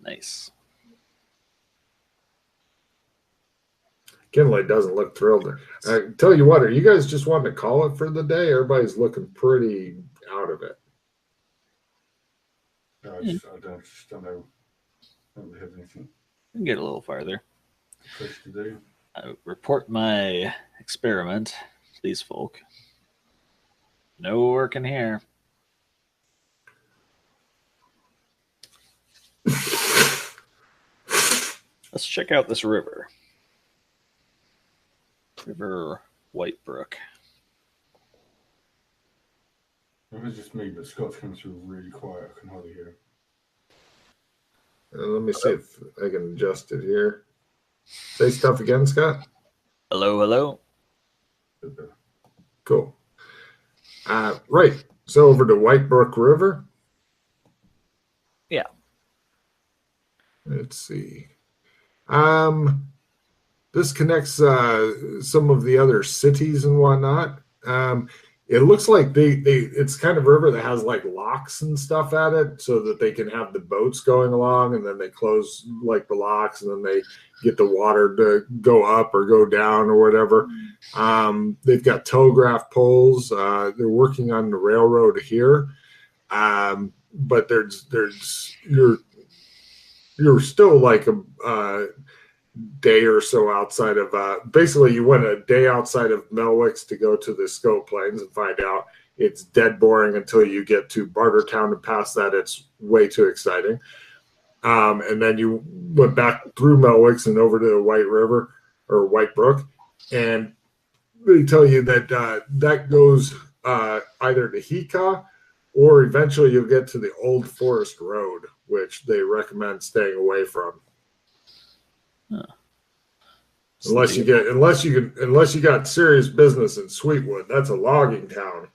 Nice. Kinley doesn't look thrilled. I tell you what, are you guys just wanting to call it for the day? Everybody's looking pretty out of it. I just don't know. I don't have anything. We can get a little farther. Push to do. I report my experiment to these folk. No work in here. Let's check out this river. River White Brook. It was just me, but Scott's coming through really quiet. I can hardly hear him. Let me see if I can adjust it here. Say stuff again, Scott. Hello, hello. Cool. Right. So over to White Brook River. Yeah. Let's see. This connects some of the other cities and whatnot. It looks like it's kind of a river that has like locks and stuff at it so that they can have the boats going along, and then they close like the locks, and then they get the water to go up or go down or whatever. They've got telegraph poles. They're working on the railroad here. But you're still like a day or so outside of basically you went a day outside of Melwicks to go to the Scope Plains and find out it's dead boring until you get to Barter Town, and past that it's way too exciting. And then you went back through Melwicks and over to the White River or White Brook, and they tell you that that goes either to Hika, or eventually you'll get to the Old Forest Road, which they recommend staying away from. Huh. Unless you got serious business in Sweetwood. That's a logging town.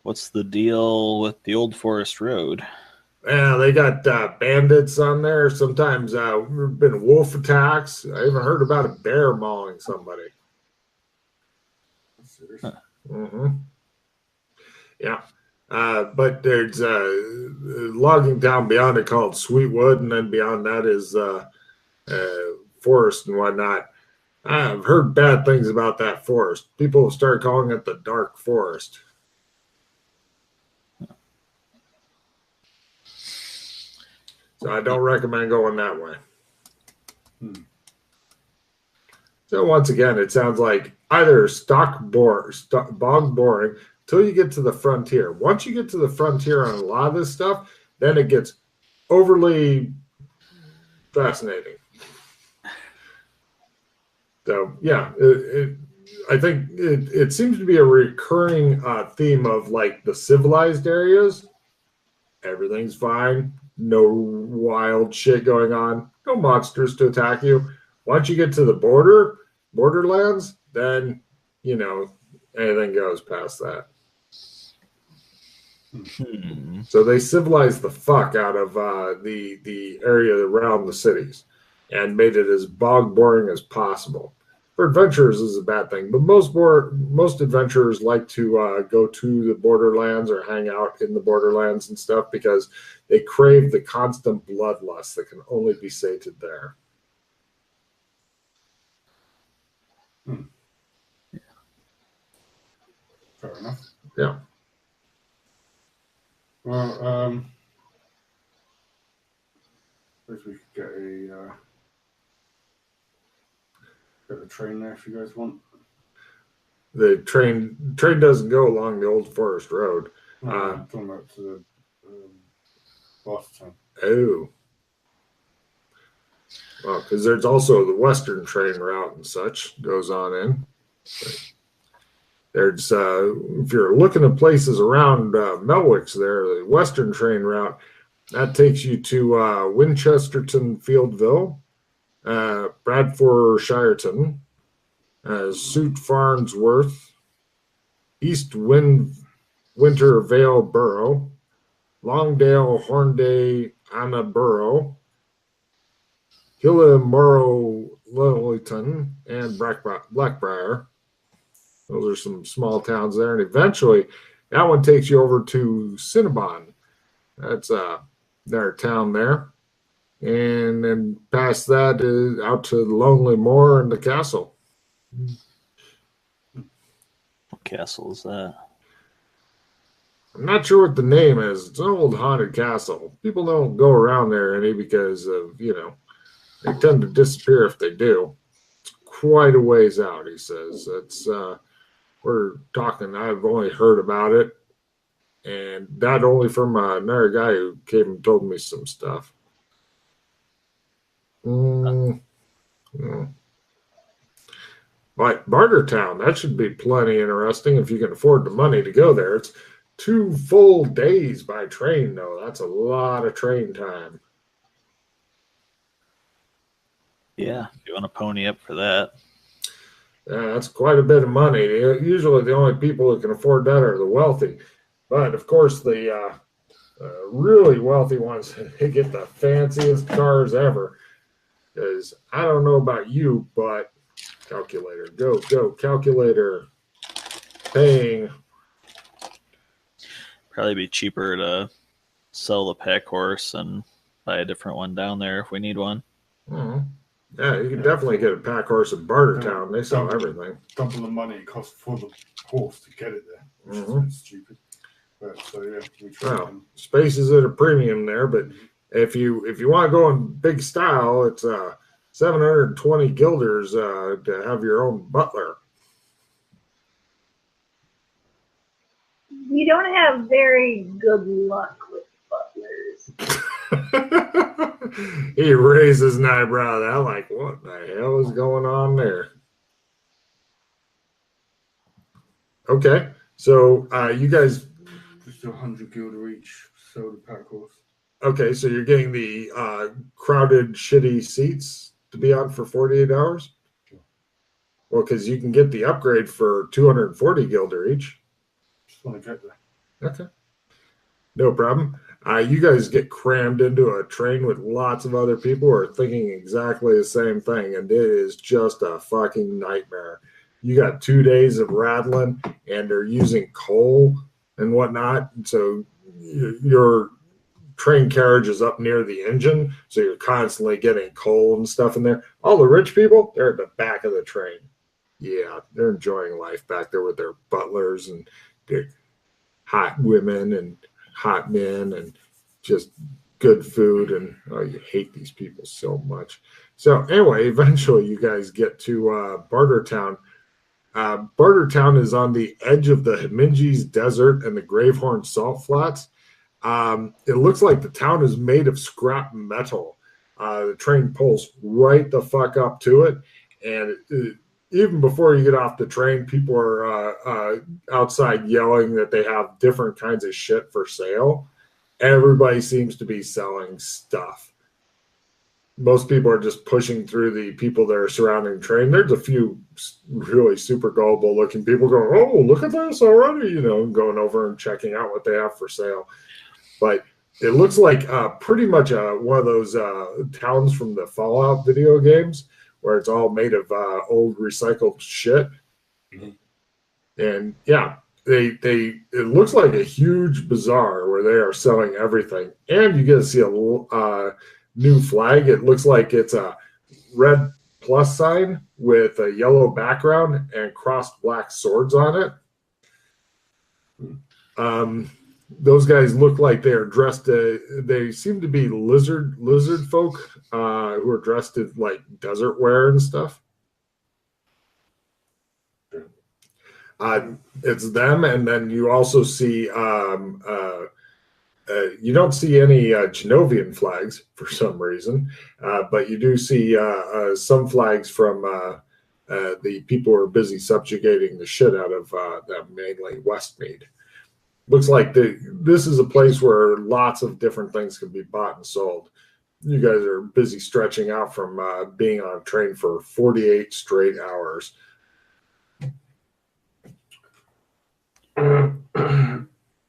What's the deal with the Old Forest Road? Yeah, they got bandits on there. Sometimes been wolf attacks. I even heard about a bear mauling somebody. Huh. Mm-hmm. Yeah. But there's a logging town beyond it called Sweetwood, and then beyond that is forest and whatnot. I've heard bad things about that forest. People have started calling it the Dark Forest. So I don't recommend going that way. So once again, it sounds like either bog boring till you get to the frontier. Once you get to the frontier on a lot of this stuff, then it gets overly fascinating. So yeah, I think it seems to be a recurring theme of like the civilized areas. Everything's fine. No wild shit going on. No monsters to attack you. Once you get to the borderlands, then, you know, anything goes past that. So they civilized the fuck out of the area around the cities and made it as bog boring as possible. For adventurers is a bad thing, but most adventurers like to go to the borderlands or hang out in the borderlands and stuff because they crave the constant bloodlust that can only be sated there. Yeah. Fair enough. Yeah. Well, suppose we could get a train there if you guys want. The train doesn't go along the Old Forest Road. I'm talking about to the Barter Town. Oh. Well, because there's also the Western train route and such goes on in. There's if you're looking at places around Melwicks there, the Western train route, that takes you to Winchesterton Fieldville, Bradford Shireton, Suit Farnsworth, East Winter Vale Borough, Longdale Hornday Anna Borough, Hillamorrow Lillington, and Blackbriar. Those are some small towns there. And eventually, that one takes you over to Cinnabon. That's their town there. And then past that is out to the Lonely Moor and the castle. What castle is that? I'm not sure what the name is. It's an old haunted castle. People don't go around there any because of, they tend to disappear if they do. It's quite a ways out, he says. We're talking, I've only heard about it, and that only from another guy who came and told me some stuff. But Barter Town, that should be plenty interesting if you can afford the money to go there. It's 2 full days by train, though. That's a lot of train time. Yeah, if you want to pony up for that. Yeah, that's quite a bit of money. Usually the only people who can afford that are the wealthy. But, of course, the really wealthy ones, they get the fanciest cars ever. Because I don't know about you, but calculator, go, calculator, paying. Probably be cheaper to sell the pack horse and buy a different one down there if we need one. Mm-hmm. Yeah, you can definitely get a pack horse in Barter Town. They sell everything. Double the money it costs for the horse to get it there, which is a bit stupid. But, so yeah, we try. Well, space is at a premium there, but if you want to go in big style, it's 720 guilders to have your own butler. You don't have very good luck with butlers. He raises an eyebrow at that, like, what the hell is going on there? Okay, so you guys... Just 100 guilder each, sell the pack horse. Okay, so you're getting the crowded, shitty seats to be on for 48 hours? Sure. Well, because you can get the upgrade for 240 guilder each. Just want to get there. Okay. No problem. You guys get crammed into a train with lots of other people who are thinking exactly the same thing, and it is just a fucking nightmare. You got 2 days of rattling, and they're using coal and whatnot, so your train carriage is up near the engine, so you're constantly getting coal and stuff in there. All the rich people, they're at the back of the train. Yeah, they're enjoying life back there with their butlers and their hot women and hot men and just good food. And oh, you hate these people so much. So anyway, eventually you guys get to Barter Town. Barter Town is on the edge of the Himinges Desert and the Gravehorn Salt Flats. It looks like the town is made of scrap metal. The train pulls right the fuck up to it, and even before you get off the train, people are outside yelling that they have different kinds of shit for sale. Everybody seems to be selling stuff. Most people are just pushing through the people that are surrounding the train. There's a few really super gullible looking people going, oh, look at this already, going over and checking out what they have for sale. But it looks like pretty much one of those towns from the Fallout video games where it's all made of old recycled shit. Mm-hmm. And yeah, it looks like a huge bazaar where they are selling everything. And you get to see a new flag. It looks like it's a red plus sign with a yellow background and crossed black swords on it. Those guys look like they are dressed. They seem to be lizard folk who are dressed in like desert wear and stuff. It's them, and then you also see. You don't see any Genovian flags for some reason, but you do see some flags from the people who are busy subjugating the shit out of that mainly Westmead. Looks like this is a place where lots of different things can be bought and sold. You guys are busy stretching out from being on a train for 48 straight hours.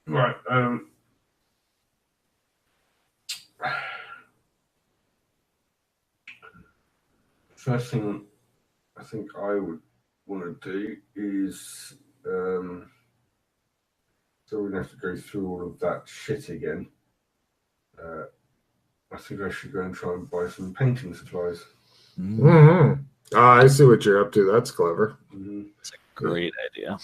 Right. First thing I think I would want to do is so we're going to have to go through all of that shit again. I think I should go and try and buy some painting supplies. Mm-hmm. I see what you're up to. That's clever. Mm-hmm. It's a great idea.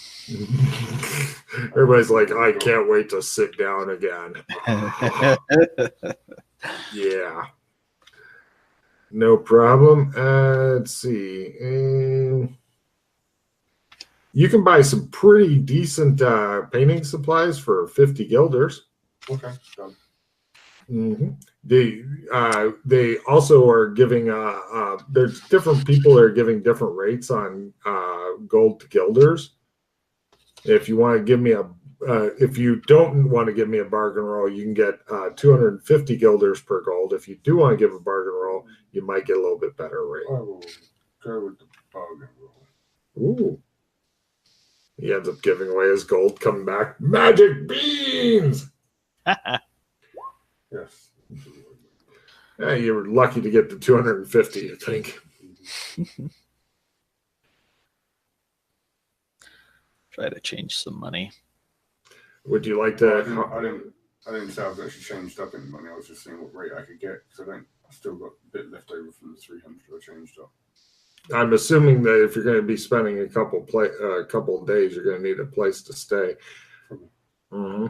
Everybody's like, I can't wait to sit down again. Yeah. No problem. Let's see. You can buy some pretty decent painting supplies for 50 guilders. Okay, done. Mm-hmm. They also are giving there's different people that are giving different rates on gold to guilders. If you want to give me if you don't want to give me a bargain roll, you can get 250 guilders per gold. If you do want to give a bargain roll, you might get a little bit better rate. I will go with the bargain roll. Ooh. He ends up giving away his gold, coming back. Magic beans! Yes. Yeah, you were lucky to get the 250, I think. Try to change some money. Would you like I to... didn't say I've actually changed up any money. I was just seeing what rate I could get because I still got a bit left over from the 300 I changed up. I'm assuming that if you're going to be spending a couple of days, you're going to need a place to stay. Mm-hmm.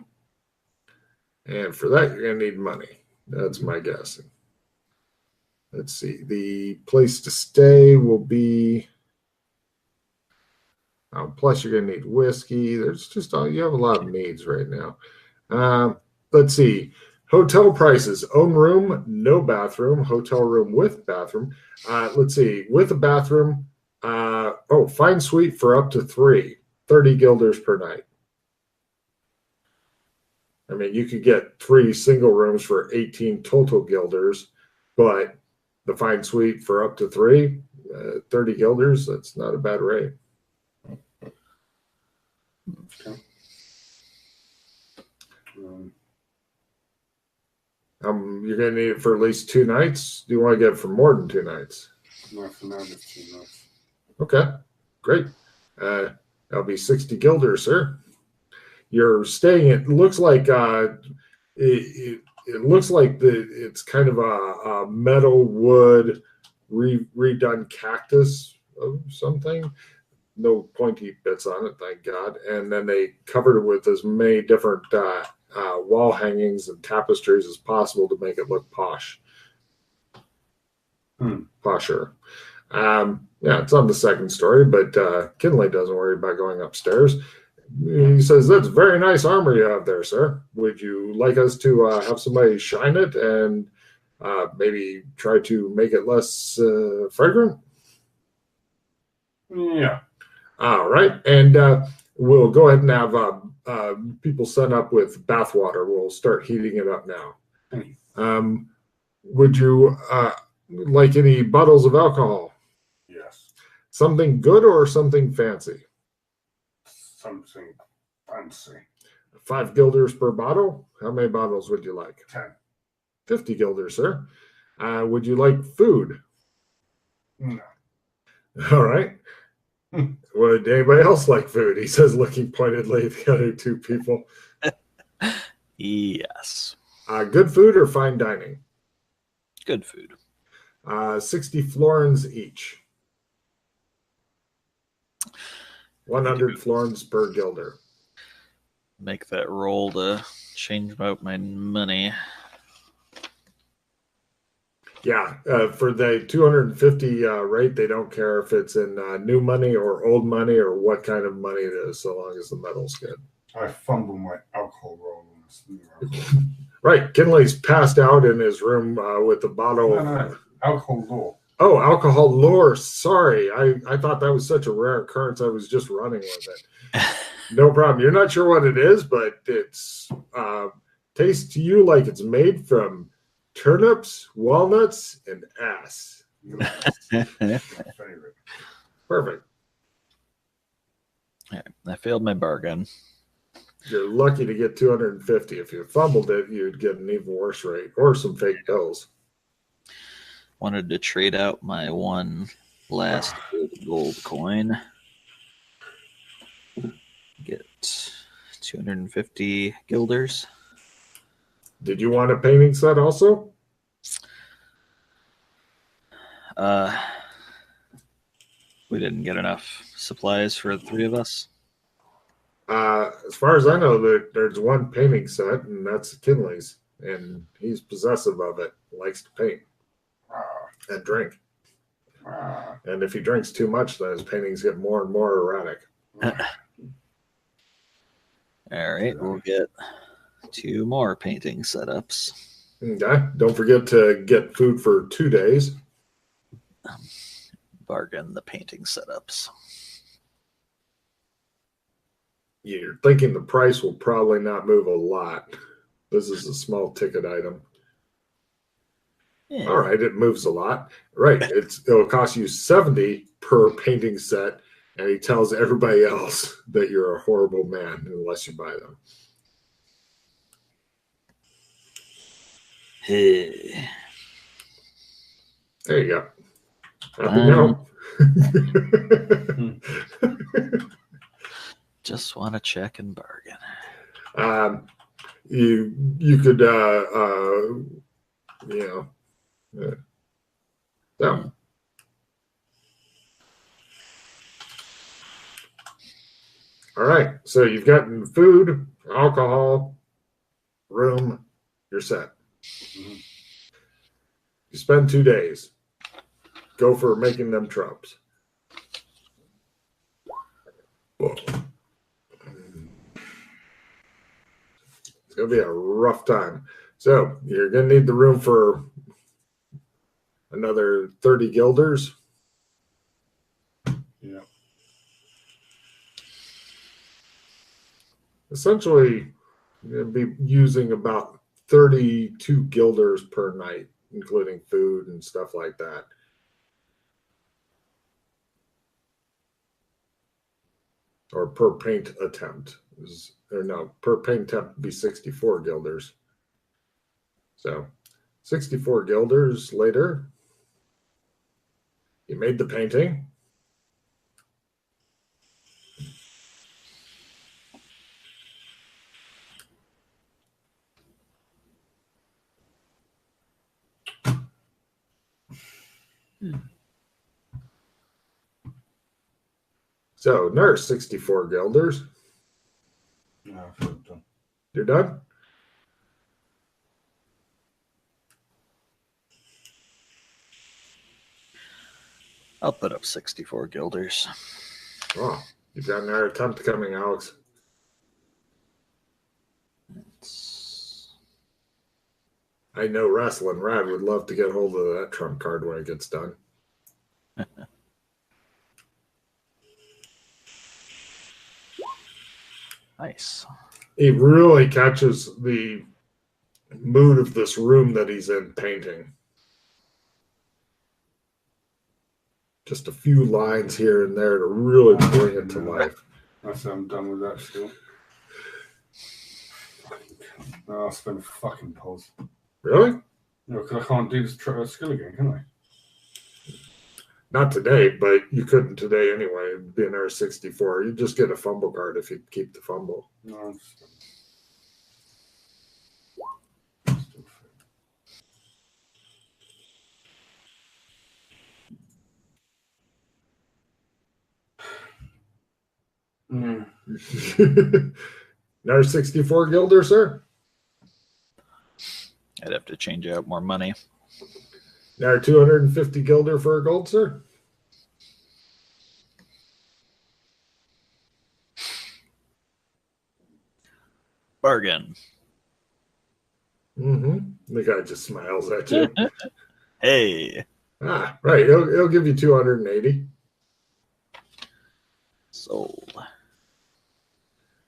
And for that, you're going to need money. That's my guessing. Let's see. The place to stay will be... plus, you're going to need whiskey. There's just you have a lot of needs right now. Let's see. Hotel prices: own room, no bathroom. Hotel room with bathroom. Let's see. With a bathroom. Fine suite for up to 30 guilders per night. I mean, you could get 3 single rooms for 18 total guilders, but the fine suite for up to 30 guilders. That's not a bad rate. Okay. You're going to need it for at least 2 nights. Do you want to get it for more than 2 nights? No, for now, just 2 nights. Okay, great. That'll be 60 guilders, sir. You're staying. It looks like it looks like it's kind of a metal wood redone cactus of something. No pointy bits on it, thank God. And then they covered it with as many different wall hangings and tapestries as possible to make it look posh. Posher. Yeah, it's on the 2nd story, but Kinley doesn't worry about going upstairs. He says, "That's very nice armor you have there, sir. Would you like us to have somebody shine it and maybe try to make it less fragrant?" Yeah. All right. And we'll go ahead and have people set up with bath water. We'll start heating it up now. Would you like any bottles of alcohol? Yes. Something good or something fancy? Something fancy. 5 guilders per bottle. How many bottles would you like? 10. 50 guilders, sir. Would you like food? No. All right. Would anybody else like food? He says, looking pointedly at the other 2 people. Yes. Good food or fine dining? Good food. 60 florins each. 100 florins per guilder. Make that roll to change out my money. Yeah, for the 250 rate, they don't care if it's in new money or old money or what kind of money it is, so long as the metal's good. I fumble my alcohol roll on this new alcohol. Right, Kinley's passed out in his room with a bottle. No, alcohol law. Oh, alcohol lore. Sorry, I thought that was such a rare occurrence. I was just running with it. No problem. You're not sure what it is, but it's tastes to you like it's made from turnips, walnuts, and ass. Favorite. Perfect. I failed my bargain. You're lucky to get 250. If you fumbled it, you'd get an even worse rate or some fake bills. Wanted to trade out my one last gold coin. Get 250 guilders. Did you want a painting set also? We didn't get enough supplies for the three of us. As far as I know, there's one painting set, and that's Kinley's, and he's possessive of it. Likes to paint and drink. And if he drinks too much, then his paintings get more and more erratic. All right, we'll get 2 more painting setups. Okay. Don't forget to get food for 2 days. Bargain the painting setups. You're thinking the price will probably not move a lot. This is a small ticket item. Yeah. All right, it moves a lot. Right, it'll cost you 70 per painting set, and he tells everybody else that you're a horrible man unless you buy them. Hey. There you go. Happy now. Just want to check and bargain. You could so. All right, so you've gotten food, alcohol, room, you're set. You spend 2 days. Go for making them tropes. It's going to be a rough time. So you're going to need the room for another 30 guilders. Yeah. Essentially, you're going to be using about 32 guilders per night, including food and stuff like that. Or per paint attempt. Per paint attempt would be 64 guilders. So 64 guilders later, you made the painting. So, nurse, 64 guilders. No, I feel done. You're done? I'll put up 64 guilders. Oh, you've got another attempt coming, Alex. I know Wrestling Rad would love to get hold of that trump card when it gets done. Nice. He really catches the mood of this room that he's in painting. Just a few lines here and there to really bring it to life. I'm done with that still. No, I'll spend a fucking pulse. Really? No, because I can't do this skill again, can I? Not today, but you couldn't today anyway. It'd be an R64. You'd just get a fumble card if you keep the fumble. No, I'm just... Another 64 guilder, sir? I'd have to change out more money. Another 250 guilder for a gold, sir? Bargain. Mm-hmm. The guy just smiles at you. Hey. Ah, right. He'll give you 280. Sold.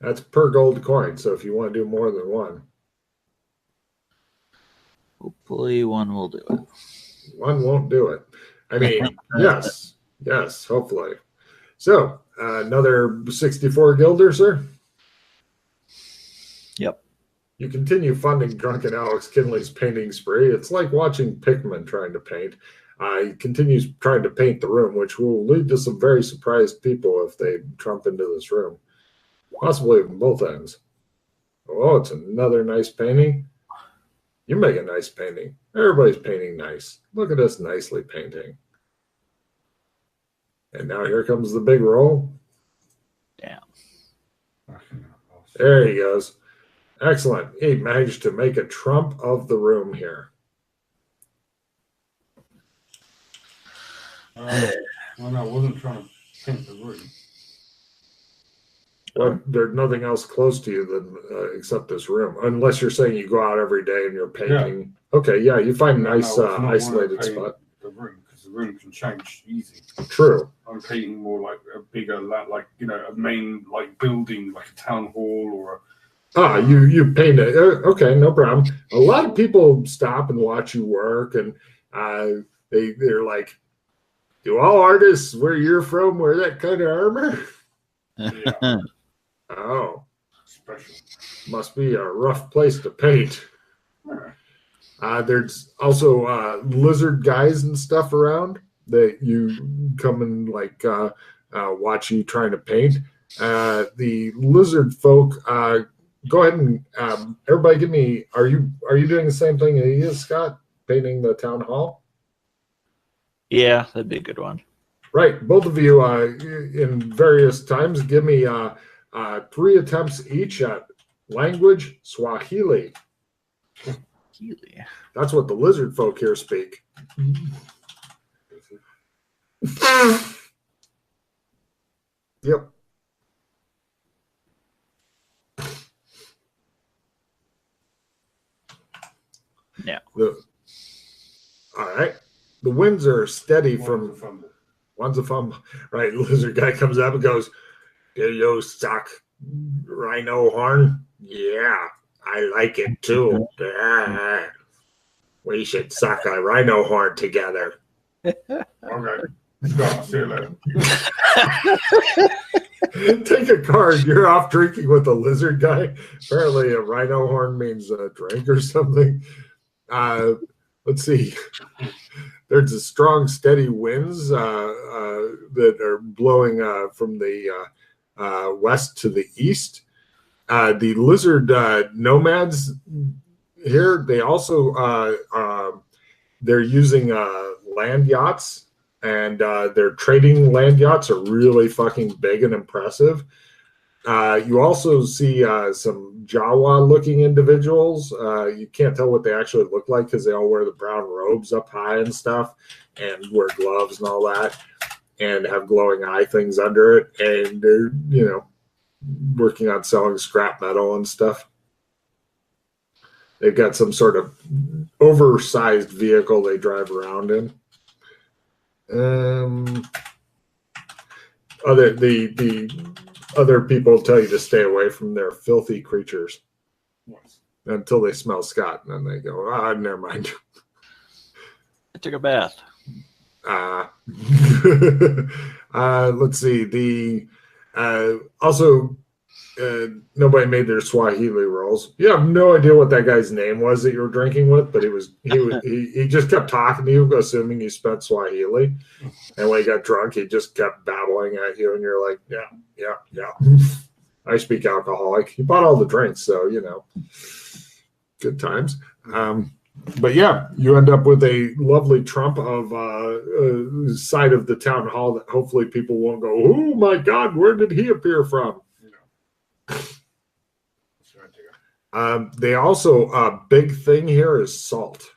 That's per gold coin, so if you want to do more than one. Hopefully one will do it. One won't do it. I mean, yes, hopefully. So, another 64 guilder, sir? Yep. You continue funding drunken Alex Kinley's painting spree. It's like watching Pikmin trying to paint. He continues trying to paint the room, which will lead to some very surprised people if they trump into this room. Possibly from both ends. Oh, it's another nice painting. You make a nice painting. Everybody's painting nice. Look at us nicely painting. And now here comes the big roll. Damn. There he goes. Excellent. He managed to make a trump of the room here. Well, no, I wasn't trying to paint the room. Well, there's nothing else close to you than except this room, unless you're saying you go out every day and you're painting. Yeah. Okay, yeah, you find a nice isolated spot. The room, because the room can change easy. True. I'm painting more like a bigger, like a main like building, like a town hall or. You paint it. Okay, no problem. A lot of people stop and watch you work, and they're like, "Do all artists where you're from wear that kind of armor?" Yeah. Oh, special. Must be a rough place to paint. There's also lizard guys and stuff around that you come and like watch you trying to paint. The lizard folk. Go ahead and everybody give me. Are you doing the same thing he is, Scott? Painting the town hall. Yeah, that'd be a good one. Right, both of you in various times. Give me 3 attempts each at language Swahili. Swahili. That's what the lizard folk here speak. Yep. Yeah. All right. The winds are steady from one's a fumble. Right. Lizard guy comes up and goes, "Do you suck rhino horn?" "Yeah, I like it too." "We should suck a rhino horn together." Okay. Scott, see you later. Take a card. You're off drinking with a lizard guy. Apparently, a rhino horn means a drink or something. Let's see. There's a strong, steady winds that are blowing from the west to the east. The lizard nomads here, they also they're using land yachts, and their trading land yachts are really fucking big and impressive. You also see some Jawa-looking individuals. You can't tell what they actually look like because they all wear the brown robes up high and stuff, and wear gloves and all that, and have glowing eye things under it. And they're, working on selling scrap metal and stuff. They've got some sort of oversized vehicle they drive around in. The other people tell you to stay away from their filthy creatures until they smell Scott, and then they go, never mind. I took a bath. Let's see. Also, nobody made their Swahili rolls. You have no idea what that guy's name was that you were drinking with, but he just kept talking to you, assuming you spent Swahili. And when he got drunk, he just kept babbling at you, and you're like, yeah. I speak alcoholic. He bought all the drinks, so good times. But yeah, you end up with a lovely trump of side of the town hall that hopefully people won't go, "Oh my God, where did he appear from?" They also big thing here is salt.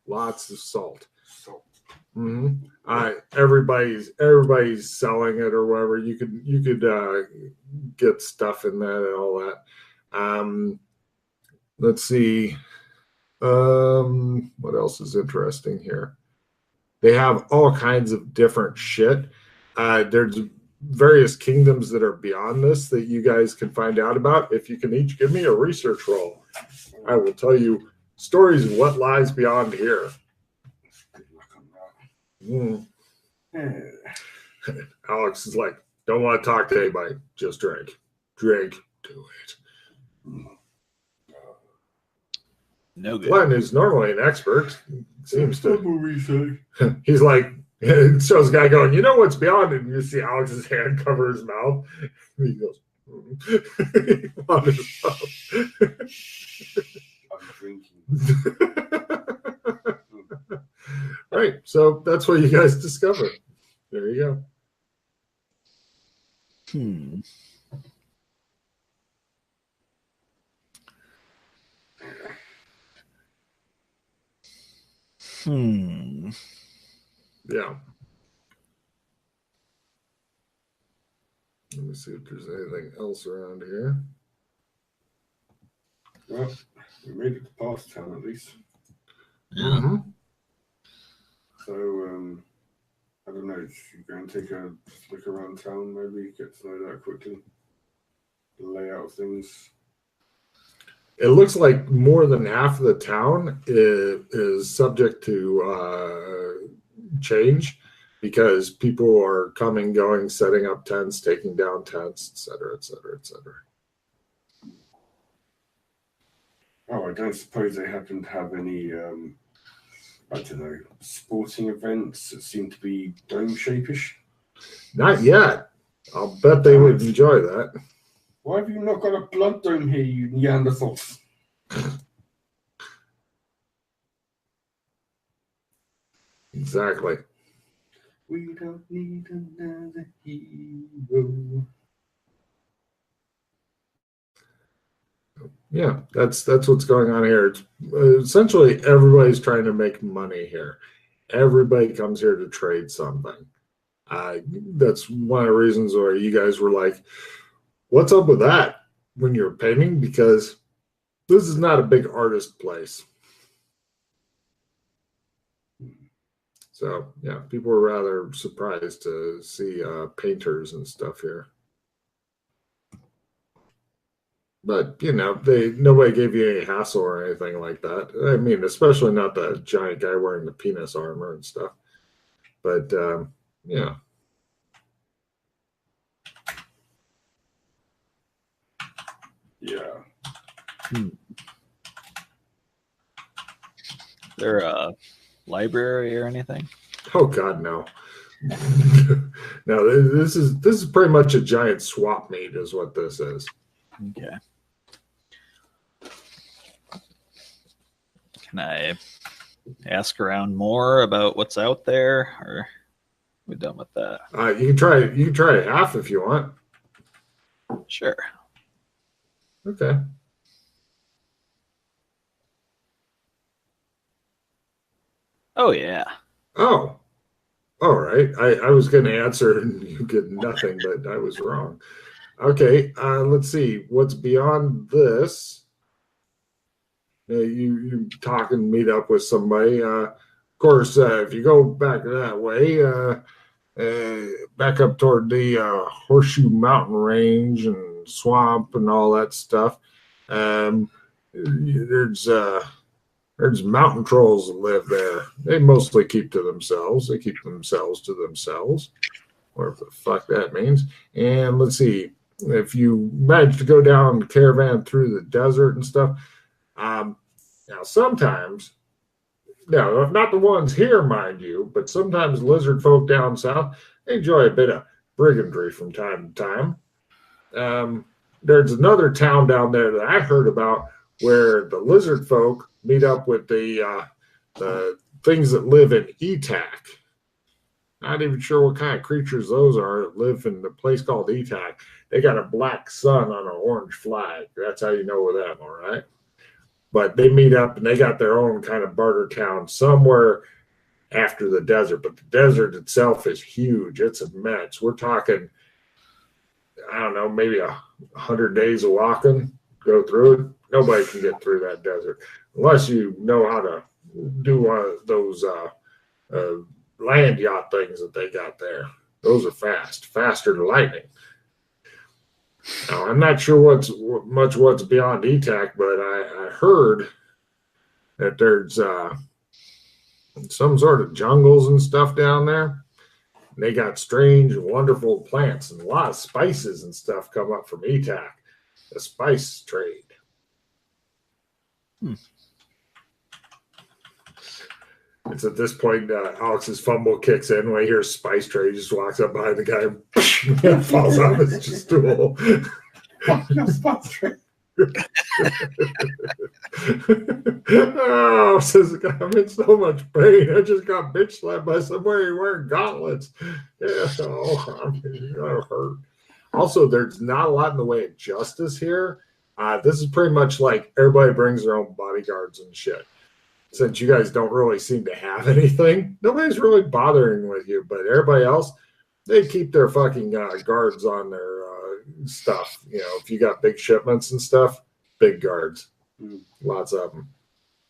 Lots of salt. Mm-hmm. Everybody's selling it or whatever. You could get stuff in that and all that. Let's see. What else is interesting here? They have all kinds of different shit. There's various kingdoms that are beyond this that you guys can find out about. If you can each give me a research roll, I will tell you stories of what lies beyond here. Alex is like, don't want to talk to anybody. Just drink. Do it. No good. Glenn is normally an expert. Seems to. Research. He's like, it shows the guy going, you know what's beyond it? And you see Alex's hand cover his mouth. And he goes, on his mouth. I'm drinking. Right. So that's what you guys discovered. There you go. Hmm. Hmm. Yeah. Let me see if there's anything else around here. Well, we made it to past town at least. Yeah. Mm-hmm. So, I don't know. You go and take a look around town, maybe get to know that quickly. The layout of things. It looks like more than half of the town is subject to change because people are coming, going, setting up tents, taking down tents, et cetera, et cetera, et cetera. Oh, I don't suppose they happen to have any, I don't know, sporting events that seem to be dome-shapish? Not yet. I'll bet they would enjoy that. Why have you not got a blood dome here, you Neanderthals? Exactly. We don't need another hero. Yeah, that's what's going on here. It's, essentially, everybody's trying to make money here. Everybody comes here to trade something. That's one of the reasons why you guys were like, "What's up with that?" when you're painting, because this is not a big artist place. So yeah, people were rather surprised to see painters and stuff here. But nobody gave you any hassle or anything like that. I mean, especially not the giant guy wearing the penis armor and stuff. But yeah, Yeah. There a library or anything? oh god, no. No, this is pretty much a giant swap meet, is what this is. Okay. Can I ask around more about what's out there, or are we done with that? You can try half if you want. Sure. Okay. Oh yeah. Oh, all right. I was going to answer and you get nothing, but I was wrong. Okay, let's see. What's beyond this? You talk and meet up with somebody. Of course, if you go back that way, back up toward the Horseshoe Mountain Range and swamp and all that stuff, there's mountain trolls that live there. They mostly keep to themselves. They keep themselves to themselves, whatever the fuck that means. And let's see, if you manage to go down caravan through the desert and stuff, now sometimes, no, not the ones here, mind you, but sometimes lizard folk down south, they enjoy a bit of brigandry from time to time. There's another town down there that I heard about where the lizard folk meet up with the things that live in Etac. Not even sure what kind of creatures those are that live in the place called Etac. They got a black sun on an orange flag. That's how you know them, all right? But they meet up and they got their own kind of barter town somewhere after the desert. But the desert itself is huge. It's immense. We're talking, I don't know, maybe 100 days of walking, go through it. Nobody can get through that desert unless you know how to do one of those land yacht things that they got there. Those are faster than lightning. Now, I'm not sure what's beyond ETAC, but I heard that there's some sort of jungles and stuff down there. And they got strange and wonderful plants and a lot of spices and stuff come up from ETAC, the spice trade. It's at this point Alex's fumble kicks in when he hears spice trade. He just walks up behind the guy and falls off his stool. Spice trade. Oh, says the guy, I'm in so much pain. I just got bitch slapped by somebody wearing gauntlets. Yeah, oh, I'm gonna hurt. Also, there's not a lot in the way of justice here. This is pretty much like everybody brings their own bodyguards and shit. Since you guys don't really seem to have anything, nobody's really bothering with you. But everybody else, they keep their fucking guards on their stuff. You know, if you got big shipments and stuff, big guards, lots of them.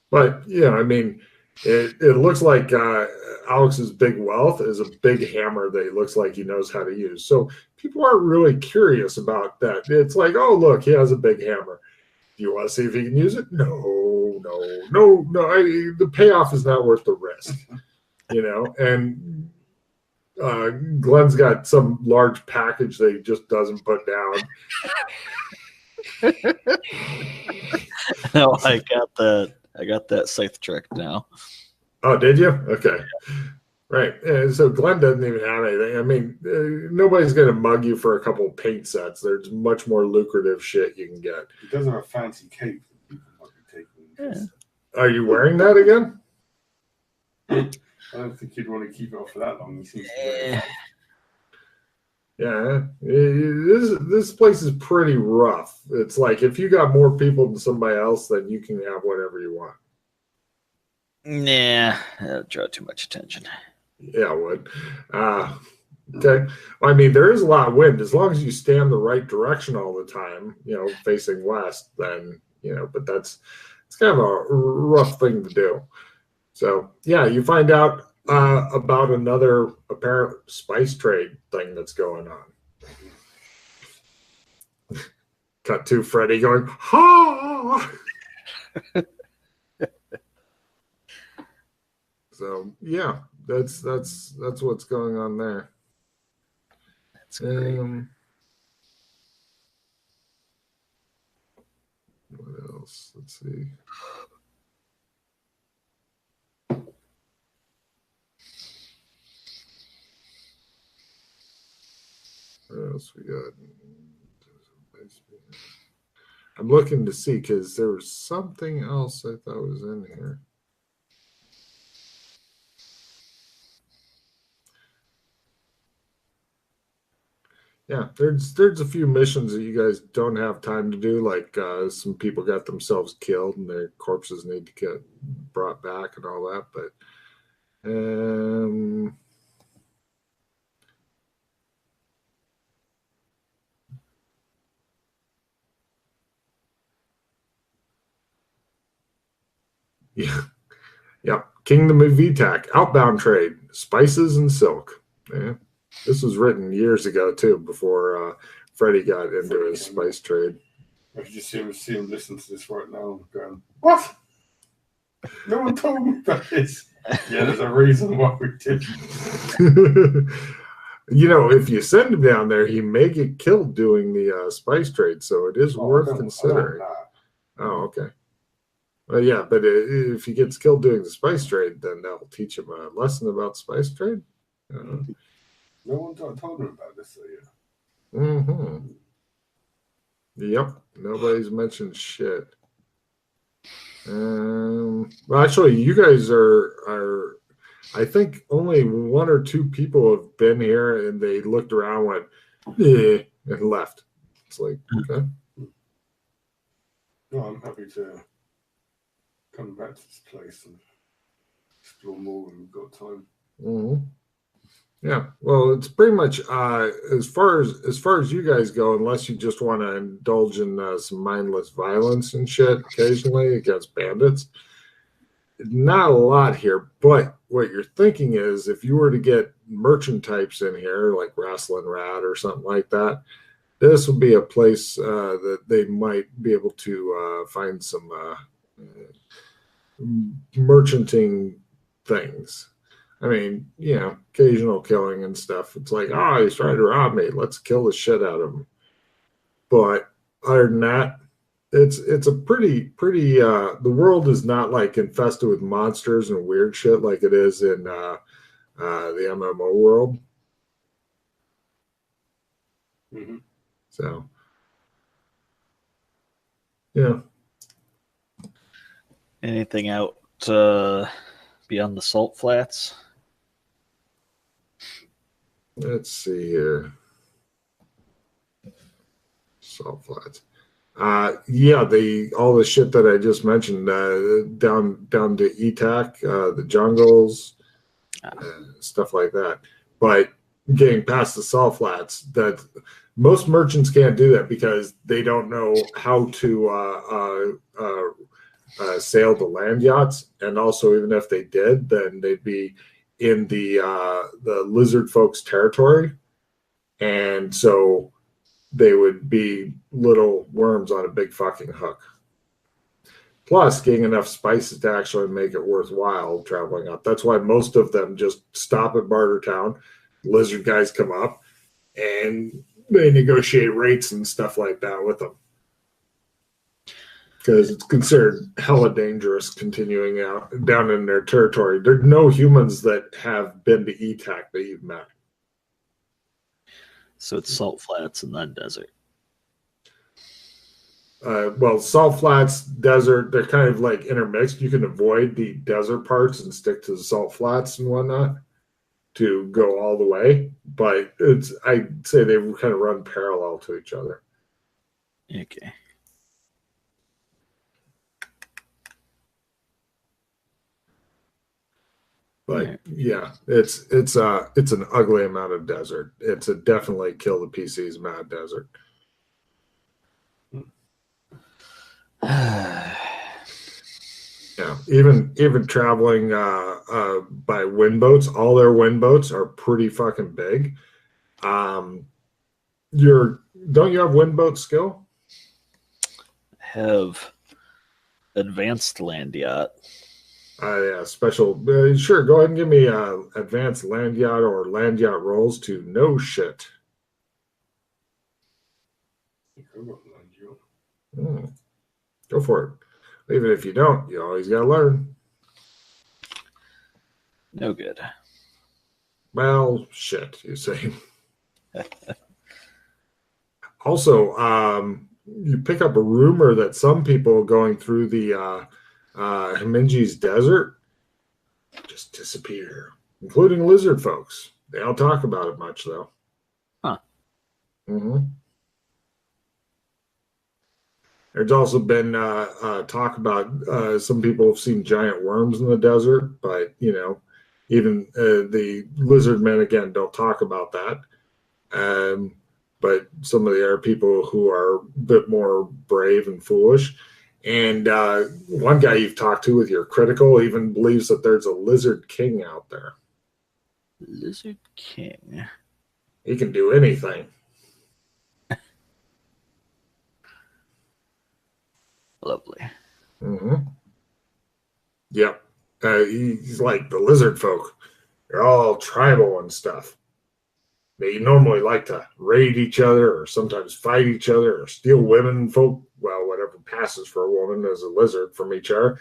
But yeah, I mean, it looks like Alex's big wealth is a big hammer that he looks like he knows how to use. So people aren't really curious about that. It's like, oh, look, he has a big hammer. Do you want to see if he can use it? No. The payoff is not worth the risk, you know. And Glenn's got some large package that he just doesn't put down. No, I got that scythe trick now. Oh, did you? Okay. Right. So Glenn doesn't even have anything. I mean, nobody's going to mug you for a couple of paint sets. There's much more lucrative shit you can get. He does have a fancy cape that people might be taking. Yeah. Are you wearing that again? I don't think you'd want to keep it off for that long. He seems to Yeah. This place is pretty rough. It's like if you got more people than somebody else, then you can have whatever you want. Nah, that'll draw too much attention. Yeah, I would. Okay. I mean, there is a lot of wind. As long as you stay in the right direction all the time, you know, facing west, then, you know, but it's kind of a rough thing to do. So, yeah, you find out about another apparent spice trade thing that's going on. Cut to Freddy going, ha! So, yeah, that's what's going on there. That's great. What else? Let's see. What else we got? I'm looking to see because there was something else I thought was in here. Yeah, there's a few missions that you guys don't have time to do. Like some people got themselves killed and their corpses need to get brought back and all that. But yeah, yep. Kingdom of VTAC, outbound trade, spices and silk. Yeah. This was written years ago too, before Freddie got into his spice trade. I could just see him listen to this right now, going, "What? No one told me about this." Yeah, there's a reason why we did. You know, if you send him down there, he may get killed doing the spice trade, so it is worth considering. Oh, okay. Well, yeah, but if he gets killed doing the spice trade, then that'll teach him a lesson about spice trade. No one told him about this, so yeah. Mm-hmm. Yep, nobody's mentioned shit. Well, actually, you guys are. I think only one or two people have been here, and they looked around, went, "Eh," and left. It's like, okay. No, I'm happy to come back to this place and explore more when we've got time. Mm-hmm. Yeah, well, it's pretty much as far as you guys go, unless you just want to indulge in some mindless violence and shit occasionally against bandits. Not a lot here, but what you're thinking is if you were to get merchant types in here, like Wrestling Rat or something like that, this would be a place that they might be able to find some merchanting things. I mean, you know, occasional killing and stuff. It's like, oh, he's trying to rob me. Let's kill the shit out of him. But other than that, it's a pretty the world is not like infested with monsters and weird shit like it is in the MMO world. Mm-hmm. So yeah. Anything out beyond the salt flats? Let's see here. Salt Flats. Yeah, all the shit that I just mentioned down to ETAC, the jungles, stuff like that. But getting past the Salt Flats, that most merchants can't do that because they don't know how to sail the land yachts, and also even if they did, then they'd be in the lizard folks' territory, and so they would be little worms on a big fucking hook. Plus, getting enough spices to actually make it worthwhile traveling up. That's why most of them just stop at Barter Town. Lizard guys come up, and they negotiate rates and stuff like that with them. Because it's considered hella dangerous continuing out down in their territory. There's no humans that have been to ETAC that you've met. So it's Salt Flats and then desert. Well, Salt Flats, desert, they're kind of like intermixed. You can avoid the desert parts and stick to the Salt Flats and whatnot to go all the way. But I'd say they kind of run parallel to each other. Okay. But yeah, it's an ugly amount of desert. It's a definitely kill the PC's mad desert. Yeah, even traveling by wind boats, all their wind boats are pretty fucking big. Don't you have wind boat skill? Have advanced land yacht. Yeah, special. Sure, go ahead and give me advanced land yacht or land yacht rolls to no shit. Go for it. Even if you don't, you always got to learn. No good. Well, shit, you say. Also, you pick up a rumor that some people going through the Himinji's desert just disappear, including lizard folks. They don't talk about it much, though. Huh. Mm-hmm. There's also been talk about some people have seen giant worms in the desert, but, even the lizard men, again, don't talk about that. But some of the other people who are a bit more brave and foolish. And one guy you've talked to with your critical even believes that there's a lizard king out there. Lizard King. He can do anything. Lovely. Mm-hmm. Yep. He's like the lizard folk. They're all tribal and stuff. They normally like to raid each other or sometimes fight each other or steal women folk. Well, whatever passes for a woman as a lizard from each other.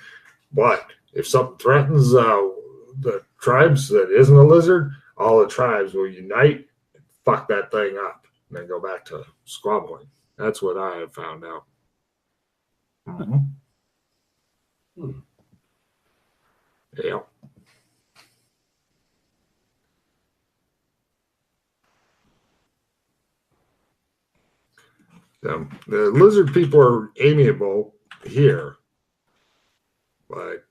But if something threatens the tribes that isn't a lizard, all the tribes will unite and fuck that thing up and then go back to squabbling. That's what I have found out. Mm-hmm. Yeah. The lizard people are amiable here, but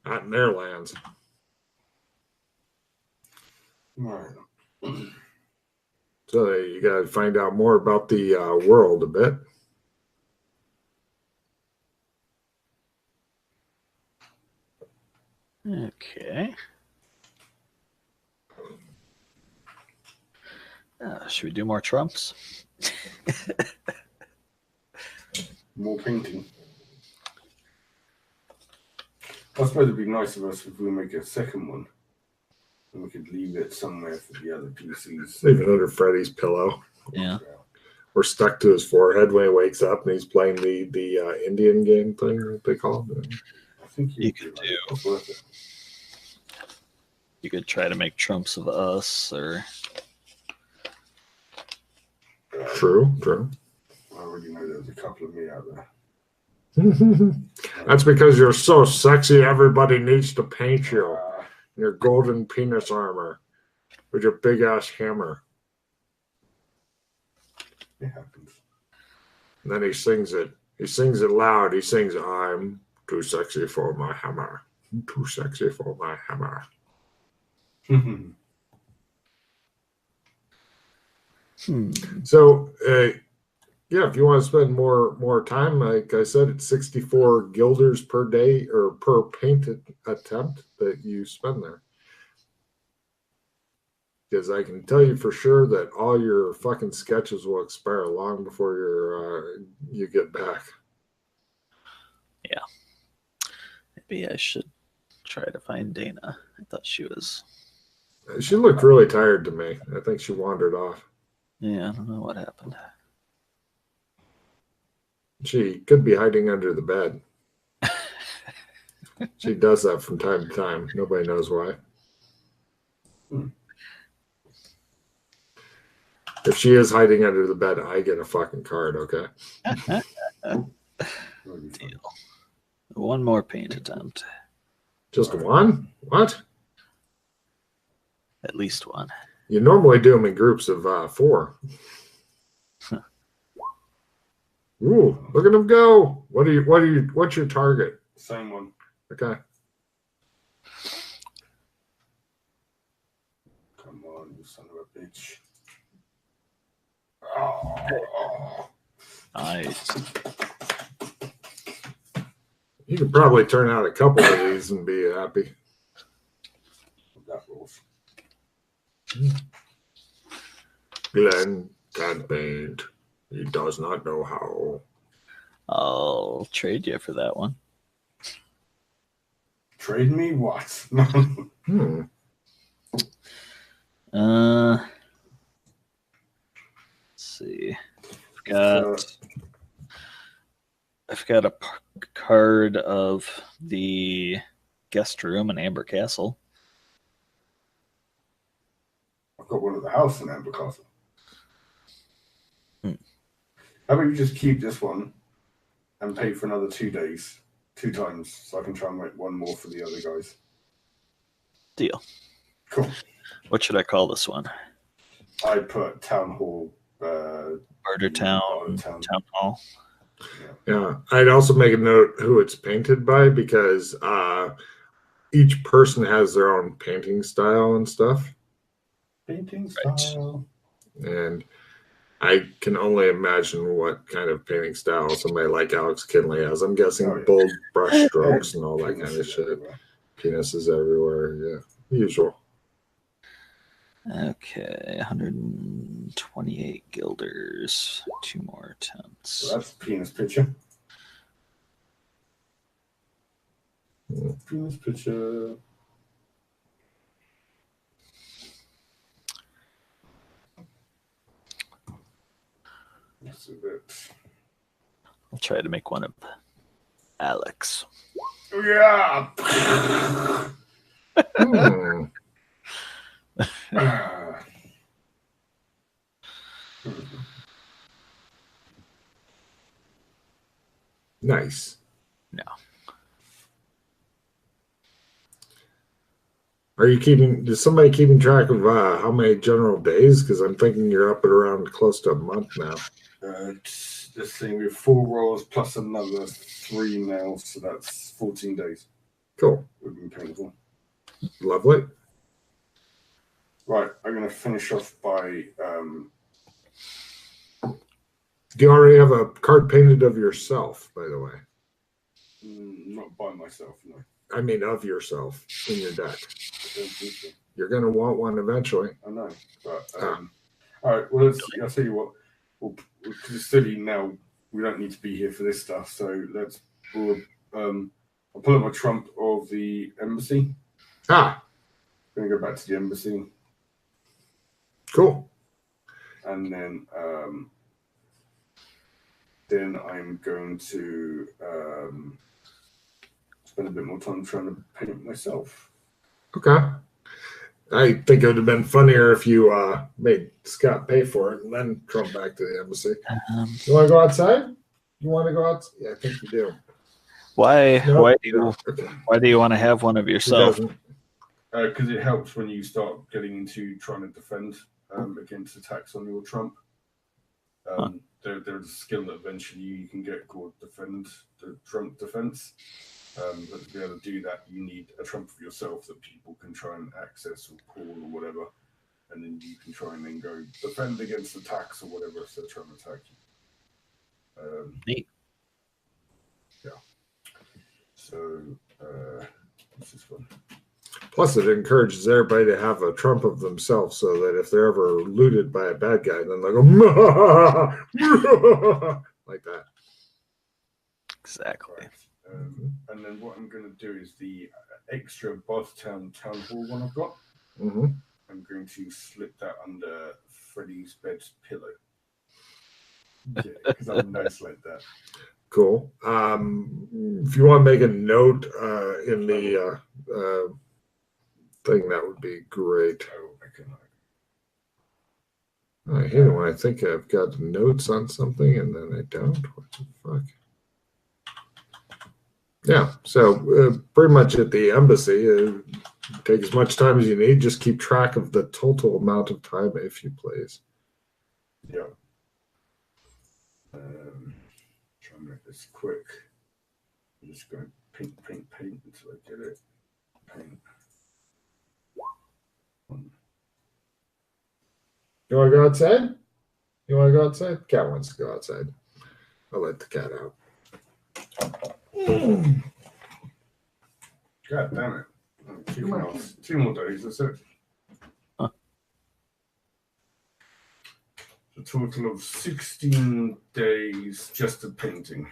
not in their lands. Right. So you got to find out more about the world a bit. Okay. Should we do more trumps? More painting. I suppose it'd be nice of us if we make a second one. And we could leave it somewhere for the other PCs. Leave it under Freddy's pillow. Yeah. Or stuck to his forehead when he wakes up and he's playing the Indian game thing that they call it. I think You could do. It's worth it. You could try to make trumps of us, or True. I already know there's a couple of me out there. That's because you're so sexy, everybody needs to paint you. Your golden penis armor with your big ass hammer. It happens. And then he sings it. He sings it loud. He sings, "I'm too sexy for my hammer. Too sexy for my hammer." So, yeah, if you want to spend more time, like I said, it's 64 guilders per day or per painted attempt that you spend there. Because I can tell you for sure that all your fucking sketches will expire long before you get back. Yeah. Maybe I should try to find Dana. I thought she was. She looked really tired to me. I think she wandered off. Yeah, I don't know what happened. She could be hiding under the bed. She does that from time to time. Nobody knows why. If she is hiding under the bed, I get a fucking card, okay? Deal. One more paint attempt. Just one? What? At least one. You normally do them in groups of 4. Ooh, look at them go. What's your target? Same one. Okay. Come on, you son of a bitch. Oh. Nice. You could probably turn out a couple of these and be happy. That rules. Glenn can't paint. He does not know how. I'll trade you for that one. Trade me what? Hmm. Let's see. I've got a card of the guest room in Amber Castle. I've got one at the house in Amber Castle. How about you just keep this one and pay for another 2 days, 2 times, so I can try and make one more for the other guys. Deal. Cool. What should I call this one? I put Town Hall. Barter Town Hall. Yeah, I'd also make a note who it's painted by because each person has their own painting style and stuff. Painting style. Right. And I can only imagine what kind of painting style somebody like Alex Kinley has. I'm guessing bold brush strokes and all that kind of shit. Everywhere. Penises everywhere. Yeah, usual. Okay, 128 guilders. 2 more attempts. So that's penis picture. Penis picture. That's a bit. I'll try to make one of Alex. Yeah. Nice. No. Is somebody keeping track of how many general days? Because I'm thinking you're up at around close to a month now. Let's see, we have 4 rolls plus another 3 now, so that's 14 days. Cool. Would be painful. Lovely. Right, I'm going to finish off by. Do you already have a card painted of yourself, by the way? Not by myself, no. I mean, of yourself in your deck. I don't think so. You're going to want one eventually. I know, but all right. Well, I'll tell you what. Because it's silly now. We don't need to be here for this stuff. So I'll pull up my trump of the embassy. I'm going to go back to the embassy. Cool. And then I'm going to spend a bit more time trying to paint myself. Okay. I think it would have been funnier if you made Scott pay for it and then Trump back to the embassy. You want to go outside? You want to go out? Yeah, I think you do. Why? Nope. Why do you want to have one of yourself? Because it helps when you start getting into trying to defend against attacks on your Trump. There's a skill that eventually you can get called Defend, the Trump Defense. But to be able to do that, you need a trump of yourself that people can try and access or call or whatever. And then you can try and then go defend against attacks or whatever if they're trying to attack you. Neat. Yeah. So, what's this one? Plus, it encourages everybody to have a trump of themselves so that if they're ever looted by a bad guy, then they'll go, like that. Exactly. Right. And then what I'm going to do is the extra Barter Town Hall one I've got. Mm-hmm. I'm going to slip that under Freddy's bed pillow. Because I'm nice like that. Cool. If you want to make a note in the thing, that would be great. Oh, I can. I hate it when I think I've got notes on something and then I don't. What the fuck? Yeah, so pretty much at the embassy, take as much time as you need. Just keep track of the total amount of time, if you please. Yeah. Try and make this quick. I'm just going to paint until I get it. Paint. You want to go outside? You want to go outside? Cat wants to go outside. I'll let the cat out. God damn it. Two more days, that's it. Huh. A total of 16 days just of painting.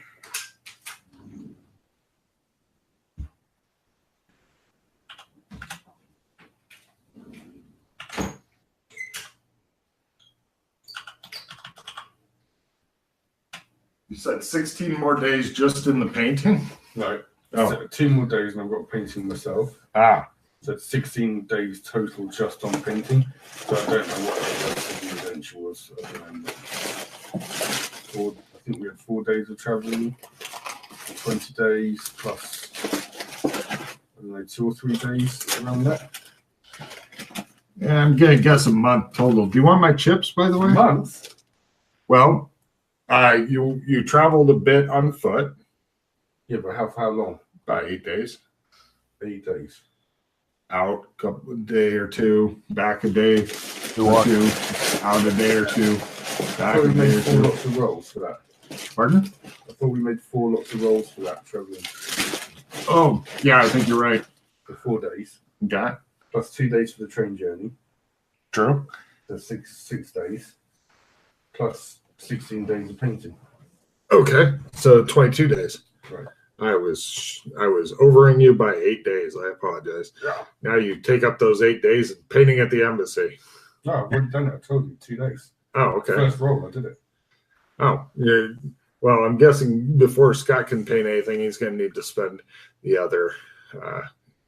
You said 16 more days just in the painting? No. Oh. So 2 more days and I've got painting myself. Ah. So it's 16 days total just on painting. So I don't know what the adventure was. I think we had 4 days of traveling, 20 days plus, I don't know, 2 or 3 days around that. Yeah, I'm going to guess a month total. Do you want my chips, by the way? A month? Well, you traveled a bit on foot. Yeah, but how long? About 8 days. 8 days. Out a day or two, back a day or two, out a day or two, back a day or 4 two. lots of rolls for that. Pardon? I thought we made 4 lots of rolls for that traveling. Oh, yeah, I think you're right. For 4 days. Okay. Plus 2 days for the train journey. True. So 6 days. Plus 16 days of painting. Okay, so 22 days. Right. I was overing you by 8 days. I apologize. Yeah. Now you take up those 8 days and painting at the embassy. No, I've already done it. I told you, 2 days. Oh, okay. First roll, I did it. Oh, well, I'm guessing before Scott can paint anything, he's going to need to spend the other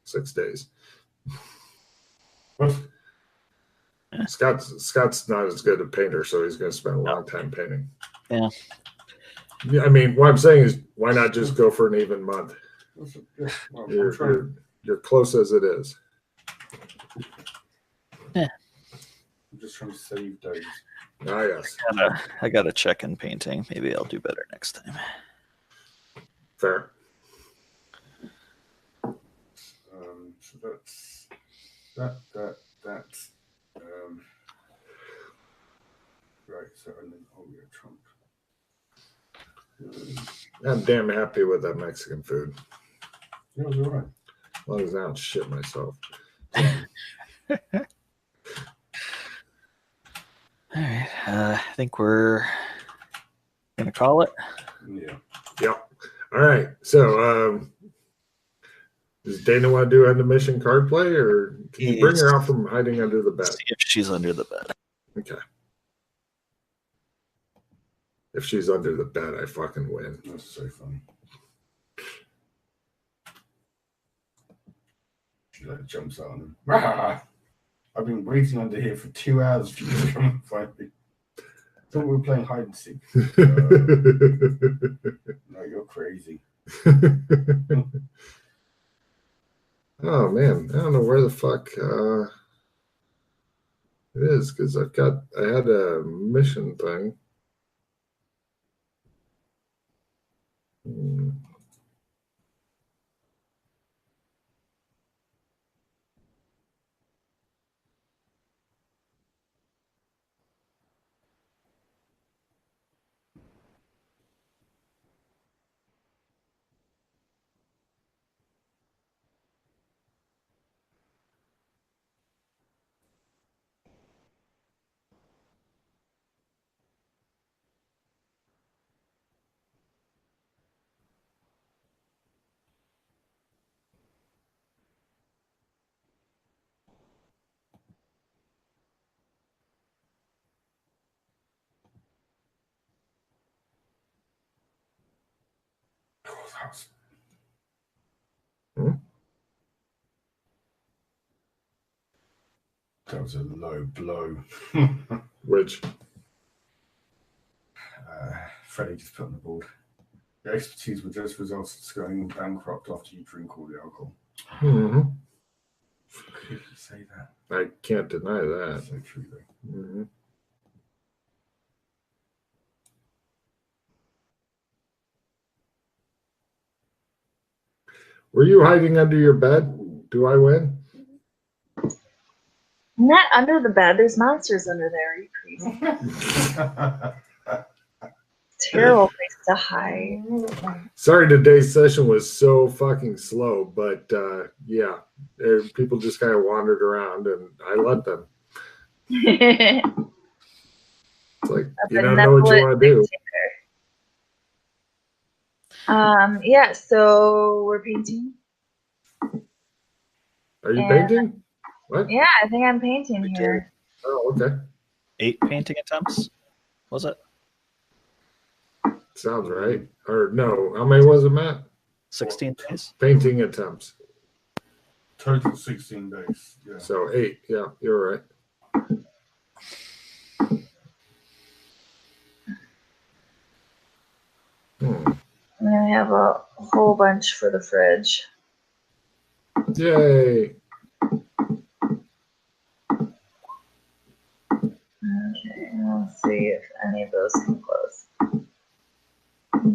6 days. What? Scott's not as good a painter, so he's going to spend a long time painting. Yeah. Yeah, I mean, what I'm saying is, why not just go for an even month? Yeah, well, You're close as it is. Yeah. I'm just trying to save days. Ah, yes. I got to check in painting. Maybe I'll do better next time. Fair. So that's that. Right. So and then Trump. I'm damn happy with that Mexican food. Yeah, it was all right. As long as I don't shit myself. All right. I think we're going to call it. Yeah. Yep. All right. So, does Dana want to do end of mission card play, or can you bring her out from hiding under the bed? See if she's under the bed. Okay. If she's under the bed, I fucking win. That's so funny. She like jumps out on him. Rah! I've been waiting under here for 2 hours for you to come and find me. Thought we were playing hide and seek. No, you're crazy. Oh man, I don't know where the fuck it is, because I had a mission thing. Hmm. That was a low blow. Which? Freddie just put on the board. Your expertise will just result in going bankrupt after you drink all the alcohol. Mm-hmm. Who can say that? I can't deny that. That's so true, though. Mm-hmm. Were you hiding under your bed? Do I win? Not under the bed. There's monsters under there. Are you crazy? Terrible place to hide. Sorry, today's session was so fucking slow, but yeah, people just kind of wandered around, and I let them. It's like you don't know what you want to do. Yeah. So we're painting. Are you painting? What? Yeah, I think I'm painting here. Oh, okay. 8 painting attempts, was it? Sounds right. Or no, how many was it, Matt? 16 days. Painting attempts. Total 16 days. Yeah. So 8. Yeah, you're right. And then we have a whole bunch for the fridge. Yay. Okay, let's see if any of those can close.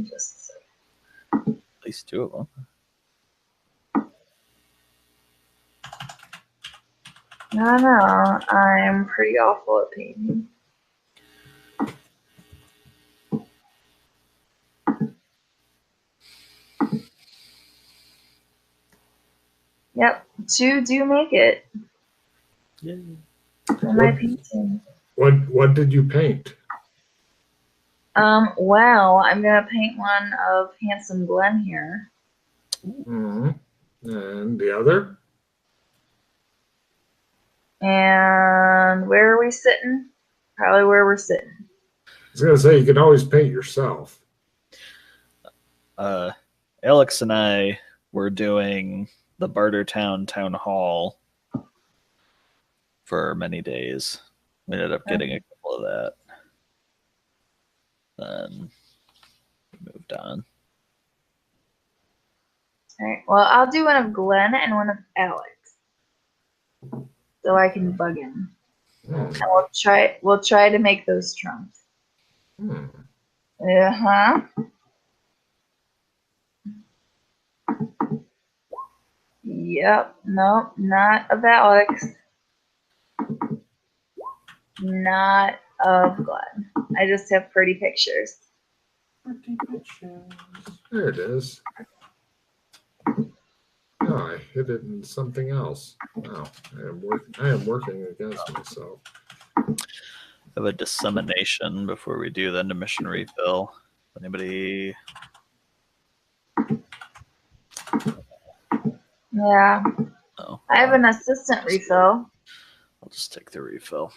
Just a second. At least 2 of them. I know, I'm pretty awful at painting. Yep, 2 do make it. Yay. For my painting. What did you paint? Well, I'm gonna paint one of Handsome Glenn here. Mm-hmm. And the other? And where are we sitting? Probably where we're sitting. I was gonna say you can always paint yourself. Alex and I were doing the Barter Town Hall for many days. We ended up getting a couple of that. Then moved on. All right. Well, I'll do one of Glenn and one of Alex, so I can bug him. And we'll try to make those trumps. Uh-huh. Yep. Nope. Not of Alex. Not of Glenn. I just have pretty pictures. Pretty pictures. There it is. Oh, I hit it in something else. Wow, I am working against myself. Have a dissemination before we do the intermission refill. Anybody? Yeah. Oh, I have an assistant refill. I'll just take the refill.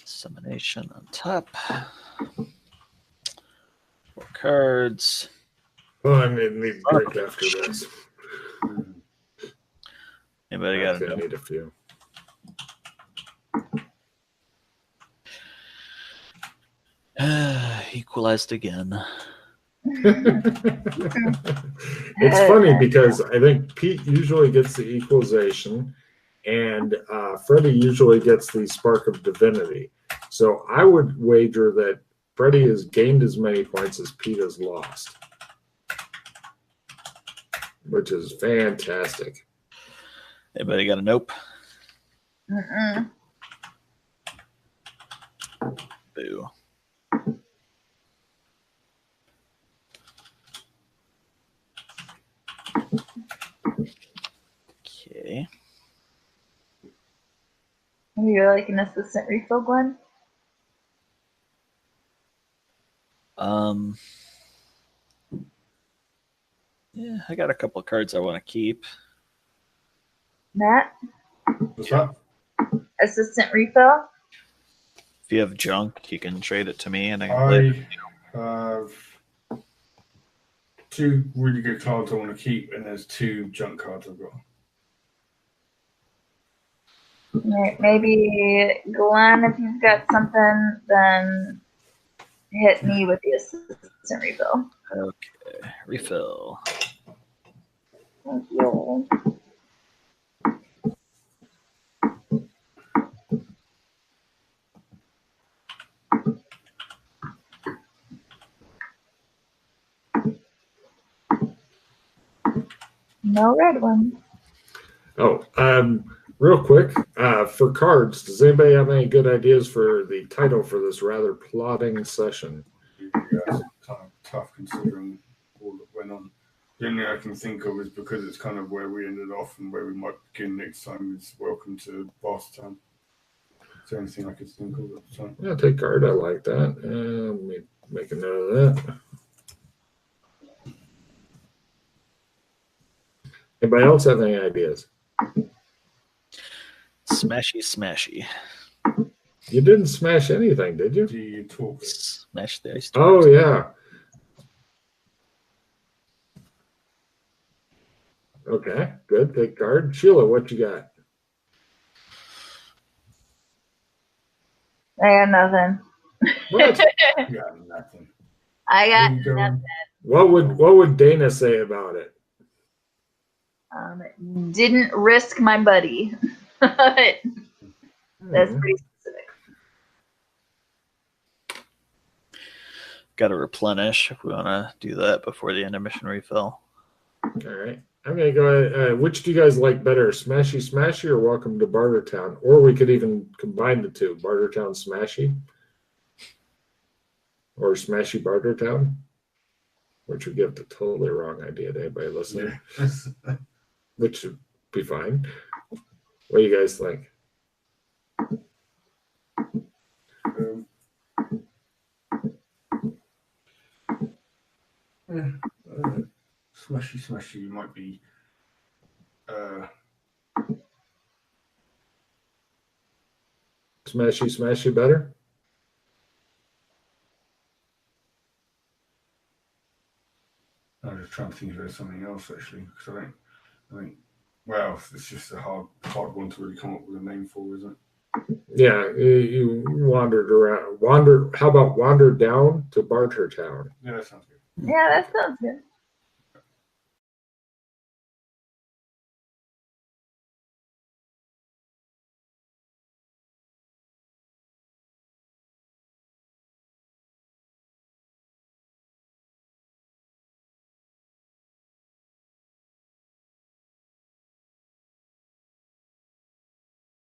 Dissemination on top. 4 cards. Well, I need a drink after this. Anybody got I a need a few. Equalized again. It's funny because I think Pete usually gets the equalization and Freddie usually gets the spark of divinity. So I would wager that Freddie has gained as many points as Pete has lost, which is fantastic. Anybody got a nope? Mm-mm. Boo. Okay. You're like an assistant refill, Glenn? Yeah, I got a couple of cards I want to keep. Matt? What's that? Assistant refill? If you have junk, you can trade it to me, and I can play. I have 2 really good cards I want to keep, and there's 2 junk cards I've got. Maybe Glenn, if you've got something, then hit me with the assistant refill. Okay, refill. Thank you. No red one. Oh, real quick, for cards, does anybody have any good ideas for the title for this rather plodding session? Yeah, it's kind of tough considering all that went on. The only thing I can think of is because it's kind of where we ended off and where we might begin next time is Welcome to Barter. It's the only thing I could think of at the time. Yeah, take card. I like that. Let me make a note of that. Anybody else have any ideas? Smashy, smashy. You didn't smash anything, did you? Do you talk? Smash the ice. Oh, yeah. Okay, good. Take card. Sheila, what you got? I got nothing. What? Yeah, nothing. I got Where you going? nothing. What would Dana say about it? Didn't risk my buddy. That's Mhm. pretty specific. Got to replenish if we want to do that before the end of mission refill. All right. I'm going to go ahead. Which do you guys like better, Smashy Smashy or Welcome to Barter Town? Or we could even combine the two, Barter Town Smashy or Smashy Barter Town, which would give the totally wrong idea to anybody listening, Yeah. which would be fine. What do you guys think? Smashy might be. Smashy Smashy better? I'm just trying to think if there's something else actually, because I think, well, it's just a hard one to really come up with a name for, isn't it? Yeah, you wandered around. How about wander down to Barter Town? Yeah, that sounds good. Yeah, that sounds good.